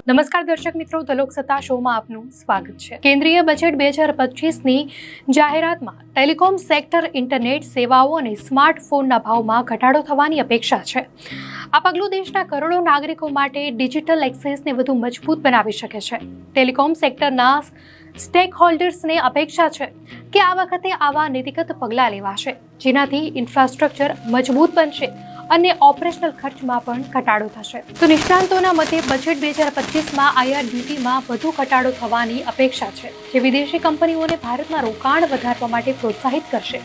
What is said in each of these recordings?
નમસ્કાર દર્શક મિત્રો, ધ લોકસત્તા શોમાં આપનું સ્વાગત છે। કેન્દ્રીય બજેટ 2025ની જાહેરાતમાં ટેલિકોમ સેક્ટર, ઇન્ટરનેટ સેવાઓ અને સ્માર્ટફોનના ભાવમાં ઘટાડો થવાની અપેક્ષા છે। આ પગલું દેશના કરોડો નાગરિકો માટે ડિજિટલ એક્સેસને વધુ મજબૂત બનાવી શકે છે। ટેલિકોમ સેક્ટરના સ્ટેક હોલ્ડર્સને અપેક્ષા છે કે આ વખતે આવા નીતિગત પગલાં લેવાશે જેનાથી ઇન્ફ્રાસ્ટ્રક્ચર મજબૂત બનશે અને ઓપરેશનલ ખર્ચમાં પણ ઘટાડો થશે। તો નિષ્ણાંતોના મતે બજેટ 2025માં આયાત ડ્યુટીમાં વધુ ઘટાડો થવાની અપેક્ષા છે, જે વિદેશી કંપનીઓને ભારતમાં રોકાણ વધારવા માટે પ્રોત્સાહિત કરશે।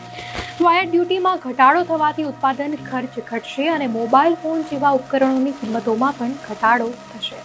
તો આયાત ડ્યુટીમાં ઘટાડો થવાથી ઉત્પાદન ખર્ચ ઘટશે અને મોબાઈલ ફોન જેવા ઉપકરણોની કિંમતોમાં પણ ઘટાડો થશે।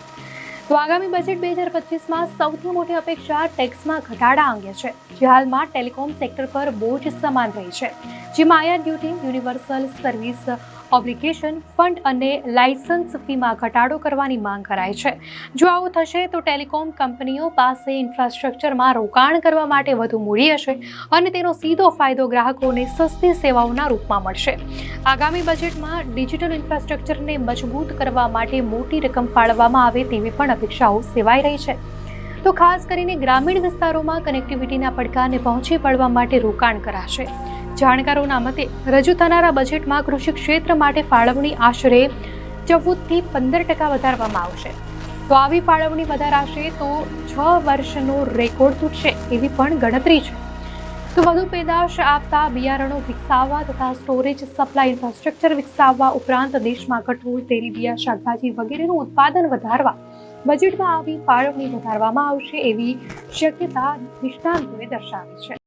તો આગામી બજેટ 2025માં સૌથી મોટી અપેક્ષા ટેક્સમાં ઘટાડા અંગે છે, જે હાલમાં ટેલિકોમ સેક્ટર પર બોજ સમાન રહી છે, જેમાં આયાત duty, universal service obligation fund અને લાયસન્સ ફીમાં ઘટાડો કરવાની માંગ કરાઈ છે। જો આવું થશે તો ટેલિકોમ કંપનીઓ પાસે ઇન્ફ્રાસ્ટ્રક્ચરમાં રોકાણ કરવા માટે વધુ મૂડી હશે અને તેનો સીધો ફાયદો ગ્રાહકોને સસ્તી સેવાઓના રૂપમાં મળશે। આગામી બજેટમાં ડિજિટલ ઇન્ફ્રાસ્ટ્રક્ચરને મજબૂત કરવા માટે મોટી રકમ ફાળવવામાં આવે તેવી પણ અપેક્ષાઓ સેવાઈ રહી છે। તો ખાસ કરીને ગ્રામીણ વિસ્તારોમાં કનેક્ટિવિટીના પડકારને પહોંચી વળવા માટે રોકાણ કરાશે। જાણકારોના મતે રજૂ થનારા બજેટમાં કૃષિ ક્ષેત્ર માટે ફાળવણી આશરે 14થી 15% વધારવામાં આવશે। તો આવી ફાળવણી વધારાશે તો 6 વર્ષનો રેકોર્ડ તૂટશે એવી પણ ગણતરી છે। તો વધુ પેદાશ આપતા બિયારણો વિકસાવવા તથા સ્ટોરેજ સપ્લાય ઇન્ફ્રાસ્ટ્રક્ચર વિકસાવવા ઉપરાંત દેશમાં કઠોળ, તેલીબિયાં, શાકભાજી વગેરેનું ઉત્પાદન વધારવા બજેટમાં આવી ફાળવણી વધારવામાં આવશે એવી શક્યતા નિષ્ણાંતોએ દર્શાવી છે।